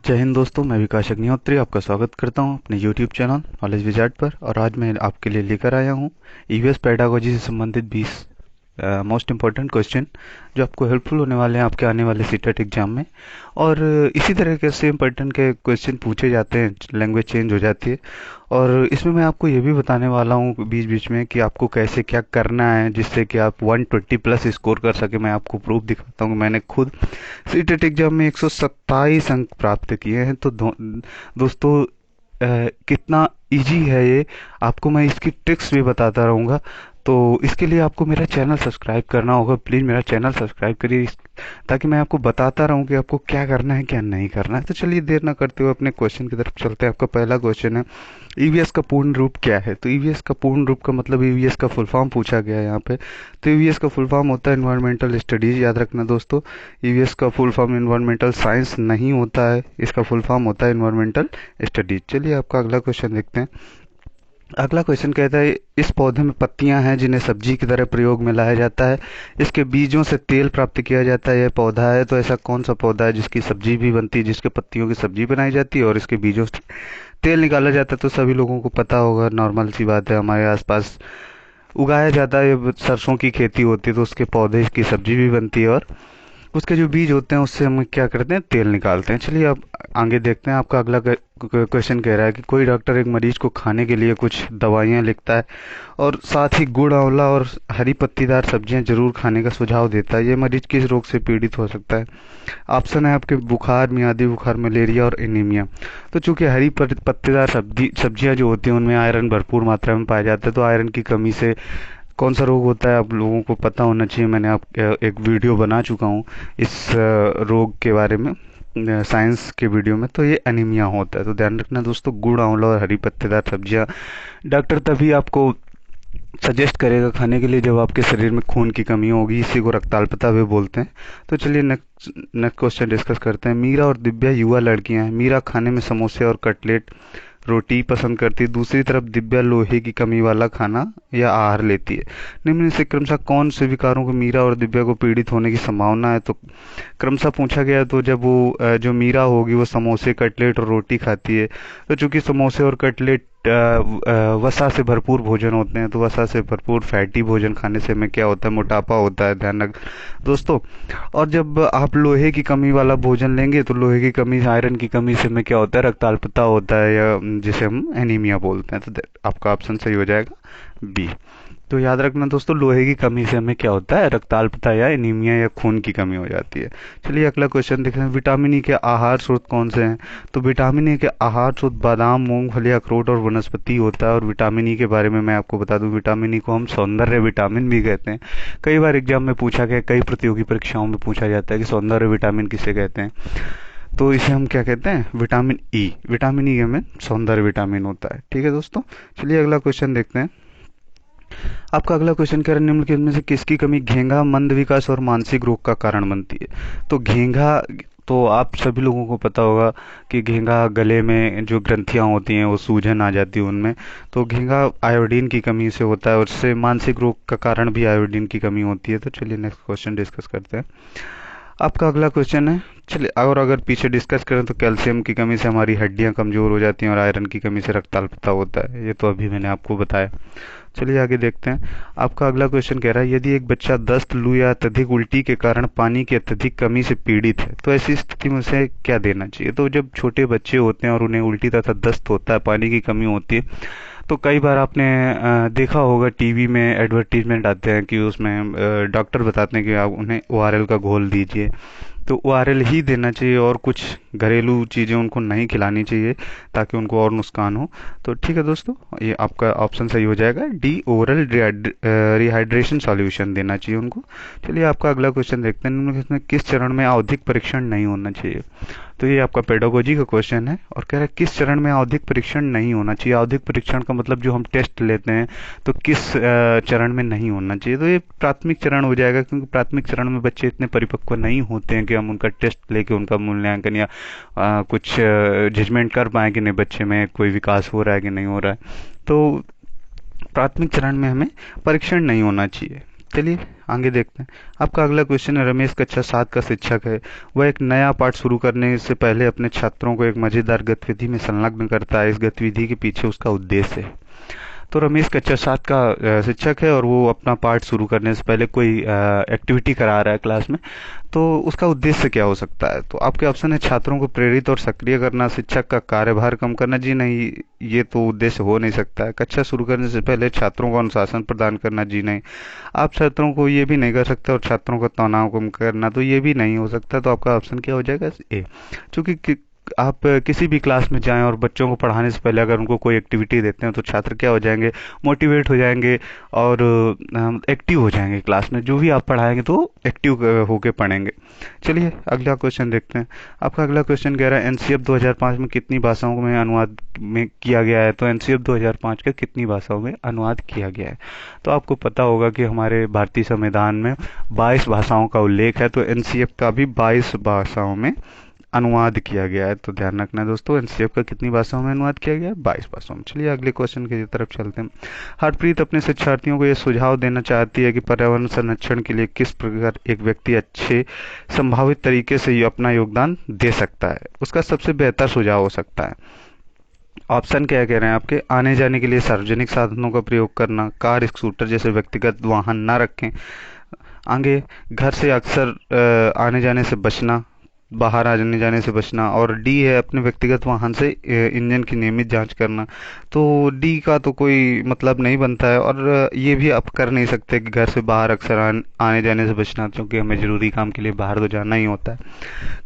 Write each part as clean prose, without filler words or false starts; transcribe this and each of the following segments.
जय हिंद दोस्तों, मैं विकास अग्निहोत्री आपका स्वागत करता हूं अपने YouTube चैनल नॉलेज विजार्ड पर। और आज मैं आपके लिए लेकर आया हूं ईवीएस पेडागोजी से संबंधित 20 मोस्ट इम्पॉर्टेंट क्वेश्चन जो आपको हेल्पफुल होने वाले हैं आपके आने वाले सीटेट एग्जाम में। और इसी तरह के से इम्पोर्टेंट के क्वेश्चन पूछे जाते हैं, लैंग्वेज चेंज हो जाती है। और इसमें मैं आपको ये भी बताने वाला हूँ बीच बीच में कि आपको कैसे क्या करना है जिससे कि आप 120 प्लस स्कोर कर सके। मैं आपको प्रूफ दिखाता हूँ, मैंने खुद सीटेट एग्जाम में 127 अंक प्राप्त किए हैं। तो दोस्तों कितना इजी है ये, आपको मैं इसकी ट्रिक्स भी बताता रहूँगा। तो इसके लिए आपको मेरा चैनल सब्सक्राइब करना होगा। प्लीज़ मेरा चैनल सब्सक्राइब करिए ताकि मैं आपको बताता रहूं कि आपको क्या करना है क्या नहीं करना है। तो चलिए देर ना करते हुए अपने क्वेश्चन की तरफ चलते हैं। आपका पहला क्वेश्चन है, ईवीएस का पूर्ण रूप क्या है? तो ईवीएस का पूर्ण रूप का मतलब ईवीएस का फुल फॉर्म पूछा गया है यहाँ पे। तो ईवीएस का फुल फॉर्म होता है एनवायरमेंटल स्टडीज। याद रखना दोस्तों, ईवीएस का फुल फॉर्म एनवायरमेंटल साइंस नहीं होता है, इसका फुल फॉर्म होता है एनवायरमेंटल स्टडीज। चलिए आपका अगला क्वेश्चन देखते हैं। अगला क्वेश्चन कहता है, इस पौधे में पत्तियां हैं जिन्हें सब्जी की तरह प्रयोग में लाया जाता है। इसके बीजों से तेल प्राप्त किया जाता है। यह पौधा है, तो ऐसा कौन सा पौधा है जिसकी सब्जी भी बनती है, जिसके पत्तियों की सब्जी बनाई जाती है और इसके बीजों से तेल निकाला जाता है? तो सभी लोगों को पता होगा, नॉर्मल सी बात है, हमारे आसपास उगाया जाता है। ये सरसों की खेती होती है तो उसके पौधे की सब्जी भी बनती है और उसके जो बीज होते हैं उससे हम क्या करते हैं, तेल निकालते हैं। चलिए अब आगे देखते हैं। आपका अगला क्वेश्चन कह रहा है कि कोई डॉक्टर एक मरीज को खाने के लिए कुछ दवाइयाँ लिखता है और साथ ही गुड़, आंवला और हरी पत्तीदार सब्जियां जरूर खाने का सुझाव देता है। ये मरीज किस रोग से पीड़ित हो सकता है? ऑप्शन है आपके बुखार, मियादी बुखार, मलेरिया और एनीमिया। तो चूंकि हरी पत्तेदार सब्जियां जो होती हैं उनमें आयरन भरपूर मात्रा में पाया जाता है, तो आयरन की कमी से कौन सा रोग होता है आप लोगों को पता होना चाहिए। मैंने आप एक वीडियो बना चुका हूँ इस रोग के बारे में, साइंस के वीडियो में। तो ये एनीमिया होता है। तो ध्यान रखना दोस्तों, गुड़, आंवला और हरी पत्तेदार सब्जियां डॉक्टर तभी आपको सजेस्ट करेगा खाने के लिए जब आपके शरीर में खून की कमी होगी। इसी को रक्ताल्पता भी बोलते हैं। तो चलिए नेक्स्ट क्वेश्चन डिस्कस करते हैं। मीरा और दिव्या युवा लड़कियां हैं। मीरा खाने में समोसे और कटलेट, रोटी पसंद करती है। दूसरी तरफ दिव्या लोहे की कमी वाला खाना या आहार लेती है। निम्न से क्रमशः कौन से विकारों को मीरा और दिव्या को पीड़ित होने की संभावना है? तो क्रमशः पूछा गया। तो जब वो जो मीरा होगी वो समोसे, कटलेट और रोटी खाती है, तो चूंकि समोसे और कटलेट वसा से भरपूर भोजन होते हैं, तो वसा से भरपूर फैटी भोजन खाने से हमें क्या होता है, मोटापा होता है। ध्यान रख दोस्तों। और जब आप लोहे की कमी वाला भोजन लेंगे तो लोहे की कमी, आयरन की कमी से हमें क्या होता है, रक्ताल्पता होता है, या जिसे हम एनीमिया बोलते हैं। तो आपका ऑप्शन सही हो जाएगा बी। तो याद रखना दोस्तों, लोहे की कमी से हमें क्या होता है, रक्ताल्पता या एनीमिया या खून की कमी हो जाती है। चलिए अगला क्वेश्चन देखते हैं। विटामिन ई के आहार स्रोत कौन से हैं? तो विटामिन ई के आहार स्रोत बादाम, मूंगफली, अखरोट और वनस्पति होता है। और विटामिन ई के बारे में मैं आपको बता दूं, विटामिन ई को हम सौंदर्य विटामिन भी कहते हैं। कई बार एग्जाम में पूछा गया, कई प्रतियोगी परीक्षाओं में पूछा जाता है कि सौंदर्य विटामिन किसे कहते हैं। तो इसे हम क्या कहते हैं, विटामिन ई। विटामिन ई में सौंदर्य विटामिन होता है। ठीक है दोस्तों। चलिए अगला क्वेश्चन देखते हैं। आपका अगला क्वेश्चन कह रहा है, निम्नलिखित में से किसकी कमी घेंघा, मंद विकास और मानसिक रोग का कारण बनती है? तो घेंघा, तो आप सभी लोगों को पता होगा कि घेंघा, गले में जो ग्रंथियां होती हैं वो सूजन आ जाती है उनमें। तो घेंघा आयोडीन की कमी से होता है और उससे मानसिक रोग का कारण भी आयोडीन की कमी होती है। तो चलिए नेक्स्ट क्वेश्चन डिस्कस करते हैं। आपका अगला क्वेश्चन है, चलिए, और अगर पीछे डिस्कस करें तो कैल्शियम की कमी से हमारी हड्डियां कमजोर हो जाती हैं और आयरन की कमी से रक्ताल्पता होता है। ये तो अभी मैंने आपको बताया। चलिए आगे देखते हैं। आपका अगला क्वेश्चन कह रहा है, यदि एक बच्चा दस्त, लू या अत्यधिक उल्टी के कारण पानी की अत्यधिक कमी से पीड़ित है तो ऐसी स्थिति में उसे क्या देना चाहिए? तो जब छोटे बच्चे होते हैं और उन्हें उल्टी तथा दस्त होता है, पानी की कमी होती है, तो कई बार आपने देखा होगा टीवी में एडवर्टीजमेंट आते हैं कि उसमें डॉक्टर बताते हैं कि आप उन्हें ओआरएल का घोल दीजिए। तो ओआरएल ही देना चाहिए और कुछ घरेलू चीज़ें उनको नहीं खिलानी चाहिए ताकि उनको और नुकसान हो। तो ठीक है दोस्तों, ये आपका ऑप्शन सही हो जाएगा डी, ओरल रिहाइड्रेशन सॉल्यूशन देना चाहिए उनको। चलिए आपका अगला क्वेश्चन देखते हैं। इसमें किस चरण में आवधिक परीक्षण नहीं होना चाहिए? तो ये आपका पेडागोजी का क्वेश्चन है और कह रहा है किस चरण में आवधिक परीक्षण नहीं होना चाहिए। आवधिक परीक्षण का मतलब जो हम टेस्ट लेते हैं, तो किस चरण में नहीं होना चाहिए? तो ये प्राथमिक चरण हो जाएगा, क्योंकि प्राथमिक चरण में बच्चे इतने परिपक्व नहीं होते हैं कि हम उनका टेस्ट लेके उनका मूल्यांकन या कुछ जजमेंट कर पाए कि नहीं बच्चे में कोई विकास हो रहा है कि नहीं हो रहा है। तो प्राथमिक चरण में हमें परीक्षण नहीं होना चाहिए। चलिए आगे देखते हैं। आपका अगला क्वेश्चन है, रमेश कक्षा 7 का शिक्षक है। वह एक नया पाठ शुरू करने से पहले अपने छात्रों को एक मजेदार गतिविधि में संलग्न करता है। इस गतिविधि के पीछे उसका उद्देश्य है। तो रमेश कक्षा 7 का शिक्षक है और वो अपना पाठ शुरू करने से पहले कोई एक्टिविटी करा रहा है क्लास में। तो उसका उद्देश्य क्या हो सकता है? तो आपके ऑप्शन है, छात्रों को प्रेरित और सक्रिय करना, शिक्षक का कार्यभार कम करना। जी नहीं, ये तो उद्देश्य हो नहीं सकता है। कक्षा शुरू करने से पहले छात्रों को अनुशासन प्रदान करना। जी नहीं, आप छात्रों को ये भी नहीं कर सकते और छात्रों का तनाव कम करना, तो ये भी नहीं हो सकता। तो आपका ऑप्शन क्या हो जाएगा? ए। चूंकि आप किसी भी क्लास में जाएं और बच्चों को पढ़ाने से पहले अगर उनको कोई एक्टिविटी देते हैं तो छात्र क्या हो जाएंगे? मोटिवेट हो जाएंगे और एक्टिव हो जाएंगे क्लास में। जो भी आप पढ़ाएंगे तो एक्टिव होके पढ़ेंगे। चलिए अगला क्वेश्चन देखते हैं। आपका अगला क्वेश्चन कह रहा है, एनसीएफ 2005 में कितनी भाषाओं में अनुवाद में किया गया है? तो एनसीएफ 2005 का कितनी भाषाओं में अनुवाद किया गया है? तो आपको पता होगा कि हमारे भारतीय संविधान में 22 भाषाओं का उल्लेख है, तो एनसीएफ का भी 22 भाषाओं में अनुवाद किया गया है। तो ध्यान रखना दोस्तों, एनसीएफ का कितनी भाषाओं में अनुवाद किया गया है? 22 भाषाओं में। चलिए अगले क्वेश्चन की तरफ चलते हैं। हरप्रीत अपने शिक्षार्थियों को यह सुझाव देना चाहती है कि पर्यावरण संरक्षण के लिए किस प्रकार एक व्यक्ति अच्छे संभावित तरीके से अपना योगदान दे सकता है। उसका सबसे बेहतर सुझाव हो सकता है। ऑप्शन क्या कह रहे हैं आपके? आने जाने के लिए सार्वजनिक साधनों का प्रयोग करना, कार स्कूटर जैसे व्यक्तिगत वाहन न रखें, आगे घर से अक्सर आने जाने से बचना, बाहर आने जाने से बचना, और डी है अपने व्यक्तिगत वाहन से इंजन की नियमित जांच करना। तो डी का तो कोई मतलब नहीं बनता है, और ये भी आप कर नहीं सकते कि घर से बाहर अक्सर आने जाने से बचना, क्योंकि हमें जरूरी काम के लिए बाहर तो जाना ही होता है।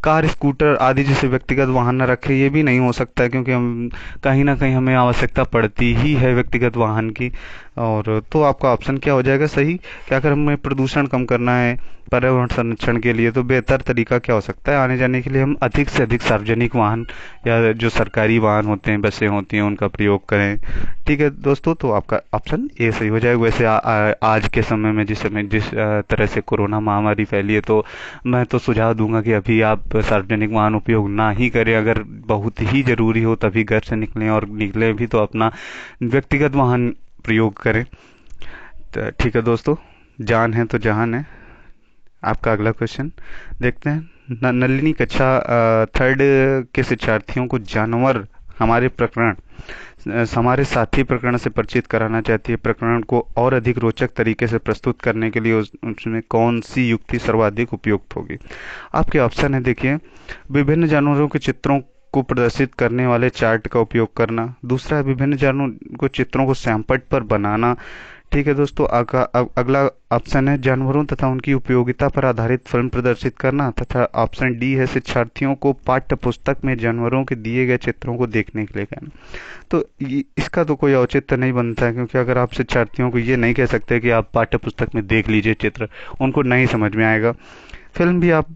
कार स्कूटर आदि जैसे व्यक्तिगत वाहन न रखें, ये भी नहीं हो सकता है, क्योंकि हम कहीं ना कहीं हमें आवश्यकता पड़ती ही है व्यक्तिगत वाहन की। और तो आपका ऑप्शन क्या हो जाएगा सही? कि अगर हमें प्रदूषण कम करना है पर्यावरण संरक्षण के लिए, तो बेहतर तरीका क्या हो सकता है? आने जाने के लिए हम अधिक से अधिक सार्वजनिक वाहन या जो सरकारी वाहन होते हैं, बसें होती हैं, उनका प्रयोग करें। ठीक है दोस्तों, तो आपका ऑप्शन ए सही हो जाएगा। वैसे आज के समय में जिस तरह से कोरोना महामारी फैली है, तो मैं तो सुझाव दूंगा कि अभी आप सार्वजनिक वाहन उपयोग ना ही करें। अगर बहुत ही जरूरी हो तभी घर से निकलें, और निकलें भी तो अपना व्यक्तिगत वाहन प्रयोग करें। तो ठीक है दोस्तों, जान है तो जहान है। आपका अगला क्वेश्चन देखते हैं। नलिनी कक्षा 3 के शिक्षार्थियों को जानवर हमारे साथी प्रकरण से परिचित कराना चाहती है। प्रकरण को और अधिक रोचक तरीके से प्रस्तुत करने के लिए उसमें कौन सी युक्ति सर्वाधिक उपयुक्त होगी? आपके ऑप्शन है, देखिए, विभिन्न जानवरों के चित्रों को प्रदर्शित करने वाले चार्ट का उपयोग करना। दूसरा है विभिन्न जानवरों को चित्रों को सैंपल पर बनाना। ठीक है दोस्तों, अगला ऑप्शन है जानवरों तथा उनकी उपयोगिता पर आधारित फिल्म प्रदर्शित करना। तथा ऑप्शन डी है शिक्षार्थियों को पाठ्य पुस्तक में जानवरों के दिए गए चित्रों को देखने के लिए कहना। तो इसका तो कोई औचित्य नहीं बनता है, क्योंकि अगर आप शिक्षार्थियों को ये नहीं कह सकते कि आप पाठ्य पुस्तक में देख लीजिए चित्र, उनको नहीं समझ में आएगा। फिल्म भी आप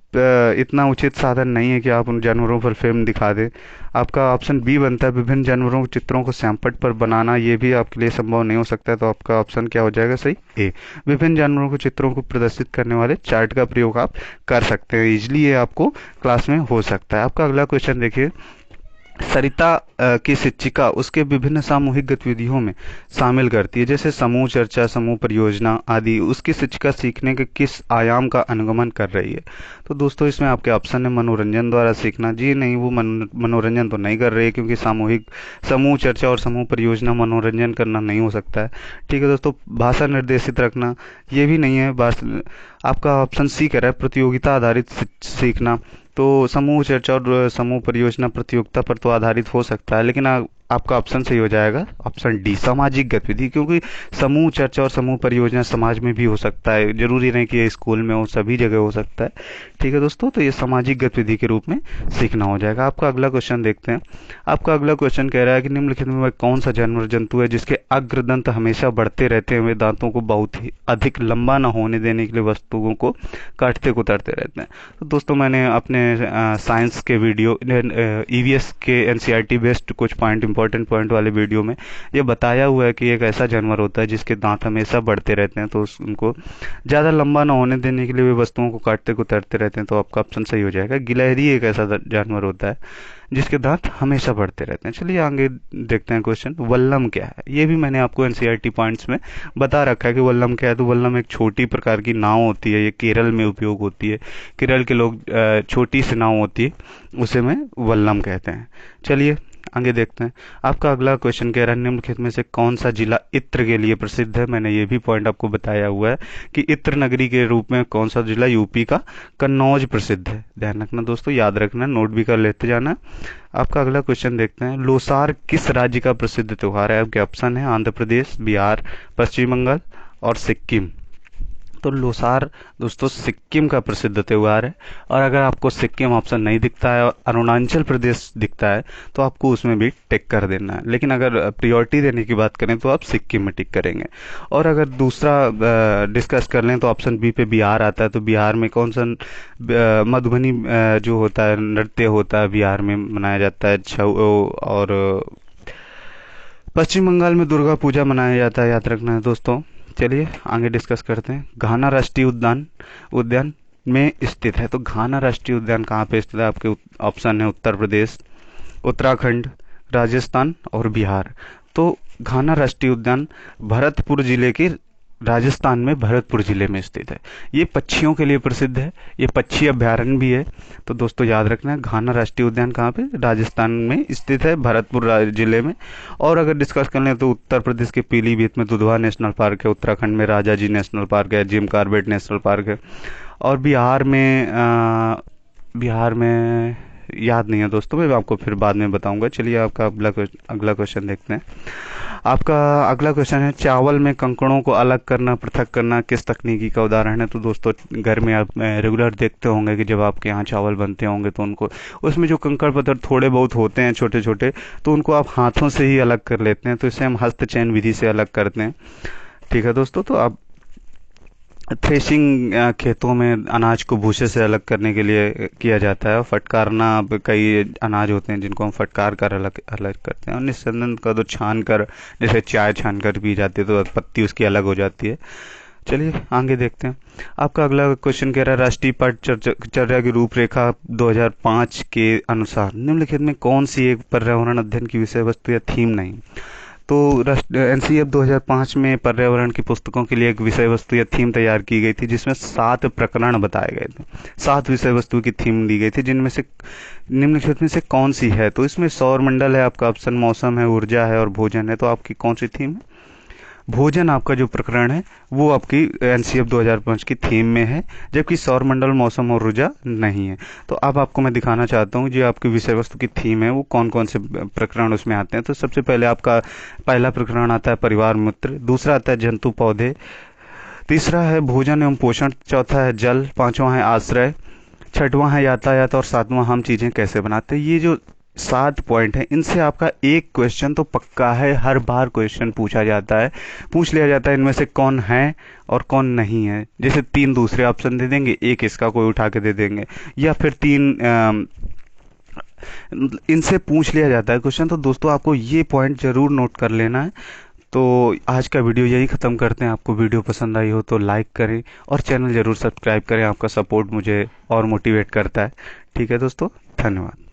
इतना उचित साधन नहीं है कि आप उन जानवरों पर फिल्म दिखा दें। आपका ऑप्शन बी बनता है विभिन्न जानवरों के चित्रों को सैंपल पर बनाना। ये भी आपके लिए संभव नहीं हो सकता है। तो आपका ऑप्शन क्या हो जाएगा सही? ए, विभिन्न जानवरों के चित्रों को प्रदर्शित करने वाले चार्ट का प्रयोग आप कर सकते हैं। इजिली ये आपको क्लास में हो सकता है। आपका अगला क्वेश्चन देखिए। सरिता की शिक्षिका उसके विभिन्न सामूहिक गतिविधियों में शामिल करती है, जैसे समूह चर्चा, समूह परियोजना आदि। उसकी शिक्षिका सीखने के किस आयाम का अनुगमन कर रही है? तो दोस्तों इसमें आपके ऑप्शन है मनोरंजन द्वारा सीखना। जी नहीं, वो मनोरंजन तो नहीं कर रही है, क्योंकि समूह चर्चा और समूह परियोजना मनोरंजन करना नहीं हो सकता है। ठीक है दोस्तों, भाषा निर्देशित रखना, ये भी नहीं है। आपका ऑप्शन सी कह रहा है प्रतियोगिता आधारित सीखना। तो समूह चर्चा और समूह परियोजना प्रतियोगिता पर तो आधारित हो सकता है, लेकिन आपका ऑप्शन सही हो जाएगा ऑप्शन डी, सामाजिक गतिविधि। क्योंकि समूह चर्चा और समूह परियोजना समाज में भी हो सकता है, जरूरी नहीं कि ये स्कूल में हो, सभी जगह हो सकता है। ठीक है दोस्तों, तो ये सामाजिक गतिविधि के रूप में सीखना हो जाएगा। आपका अगला क्वेश्चन देखते हैं। आपका अगला क्वेश्चन कह रहा है कि निम्नलिखित में वह कौन सा जानवर जंतु है जिसके अग्रदंत हमेशा बढ़ते रहते हैं, वे दांतों को बहुत ही अधिक लंबा न होने देने के लिए वस्तुओं को काटते कुतरते रहते हैं? तो दोस्तों मैंने अपने साइंस के वीडियो ईवीएस के एनसीईआरटी बेस्ड कुछ पॉइंट इंपॉर्टेंट पॉइंट वाले वीडियो में ये बताया हुआ है कि एक ऐसा जानवर होता है जिसके दांत हमेशा बढ़ते रहते हैं, तो उनको ज़्यादा लंबा ना होने देने के लिए वे वस्तुओं को काटते कुतरते रहते हैं। तो आपका ऑप्शन सही हो जाएगा। गिलहरी एक ऐसा जानवर होता है जिसके दांत हमेशा बढ़ते रहते हैं। चलिए आगे देखते हैं क्वेश्चन। वल्लम क्या है? ये भी मैंने आपको एनसीईआरटी पॉइंट्स में बता रखा है कि वल्लम क्या है। तो वल्लम एक छोटी प्रकार की नाव होती है, ये केरल में उपयोग होती है। केरल के लोग छोटी सी नाव होती है उसे में वल्लम कहते हैं। चलिए आगे देखते हैं। आपका अगला क्वेश्चन कह रहा है निम्नलिखित में से कौन सा जिला इत्र के लिए प्रसिद्ध है? मैंने ये भी पॉइंट आपको बताया हुआ है कि इत्र नगरी के रूप में कौन सा जिला यूपी का कन्नौज प्रसिद्ध है। ध्यान रखना दोस्तों, याद रखना, नोट भी कर लेते जाना। आपका अगला क्वेश्चन देखते हैं। लोसार किस राज्य का प्रसिद्ध त्योहार है? आपके ऑप्शन है आंध्र प्रदेश, बिहार, पश्चिम बंगाल और सिक्किम। तो लोसार दोस्तों सिक्किम का प्रसिद्ध त्योहार है। और अगर आपको सिक्किम ऑप्शन नहीं दिखता है और अरुणाचल प्रदेश दिखता है तो आपको उसमें भी टिक कर देना है। लेकिन अगर प्रायोरिटी देने की बात करें तो आप सिक्किम में टिक करेंगे। और अगर दूसरा डिस्कस कर लें तो ऑप्शन बी पे बिहार आता है। तो बिहार में कौन सा मधुबनी जो होता है नृत्य होता है बिहार में मनाया जाता है। और पश्चिम बंगाल में दुर्गा पूजा मनाया जाता है, याद रखना है दोस्तों। चलिए आगे डिस्कस करते हैं। घाना राष्ट्रीय उद्यान में स्थित है। तो घाना राष्ट्रीय उद्यान कहाँ पे स्थित है? आपके ऑप्शन है उत्तर प्रदेश, उत्तराखंड, राजस्थान और बिहार। तो घाना राष्ट्रीय उद्यान भरतपुर जिले के राजस्थान में भरतपुर जिले में स्थित है। ये पक्षियों के लिए प्रसिद्ध है, ये पक्षी अभ्यारण्य भी है। तो दोस्तों याद रखना है घाना राष्ट्रीय उद्यान कहाँ पे? राजस्थान में स्थित है, भरतपुर जिले में। और अगर डिस्कस कर लें तो उत्तर प्रदेश के पीलीभीत में दुधवा नेशनल पार्क है, उत्तराखंड में राजाजी नेशनल पार्क है, जिम कॉर्बेट नेशनल पार्क है। और बिहार में याद नहीं है दोस्तों, मैं आपको फिर बाद में बताऊंगा। चलिए आपका अगला क्वेश्चन देखते हैं। आपका अगला क्वेश्चन है चावल में कंकड़ों को अलग करना, पृथक करना किस तकनीकी का उदाहरण है? तो दोस्तों घर में आप रेगुलर देखते होंगे कि जब आपके यहाँ चावल बनते होंगे तो उनको उसमें जो कंकड़ पत्थर थोड़े बहुत होते हैं छोटे छोटे, तो उनको आप हाथों से ही अलग कर लेते हैं। तो इसे हम हस्तचयन विधि से अलग करते हैं। ठीक है दोस्तों, तो आप थ्रेशिंग खेतों में अनाज को भूसे से अलग करने के लिए किया जाता है। फटकारना, कई अनाज होते हैं जिनको हम फटकार कर अलग करते हैं। और निस्संदन का तो छान कर, जैसे चाय छान कर पी जाती है तो पत्ती उसकी अलग हो जाती है। चलिए आगे देखते हैं। आपका अगला क्वेश्चन कह रहा है राष्ट्रीय पटचर्या की रूपरेखा 2005 के अनुसार निम्नलिखित में कौन सी एक पर्यावरण अध्ययन की विषय वस्तु या थीम नहीं? तो एनसीईएफ 2005 में पर्यावरण की पुस्तकों के लिए एक विषय वस्तु या थीम तैयार की गई थी जिसमें 7 प्रकरण बताए गए थे। 7 विषय वस्तु की थीम दी गई थी जिनमें से निम्नलिखित में से कौन सी है? तो इसमें सौर मंडल है, आपका ऑप्शन मौसम है, ऊर्जा है और भोजन है। तो आपकी कौन सी थीम है? भोजन आपका जो प्रकरण है वो आपकी एनसीईएफ 2005 की थीम में है, जबकि सौर मंडल, मौसम और ऊर्जा नहीं है। तो अब आपको मैं दिखाना चाहता हूँ जो आपकी विषय वस्तु की थीम है वो कौन कौन से प्रकरण उसमें आते हैं। तो सबसे पहले आपका पहला प्रकरण आता है परिवार मित्र, दूसरा आता है जंतु पौधे, तीसरा है भोजन एवं पोषण, चौथा है जल, पांचवा है आश्रय, छठवां है यातायात और सातवां हम चीजें कैसे बनाते हैं। ये जो 7 पॉइंट है इनसे आपका एक क्वेश्चन तो पक्का है, हर बार क्वेश्चन पूछ लिया जाता है इनमें से कौन है और कौन नहीं है। जैसे 3 दूसरे ऑप्शन दे देंगे, एक इसका कोई उठा के दे देंगे, या फिर 3 इनसे पूछ लिया जाता है क्वेश्चन। तो दोस्तों आपको ये पॉइंट जरूर नोट कर लेना है। तो आज का वीडियो यही ख़त्म करते हैं। आपको वीडियो पसंद आई हो तो लाइक करें और चैनल जरूर सब्सक्राइब करें। आपका सपोर्ट मुझे और मोटिवेट करता है। ठीक है दोस्तों, धन्यवाद।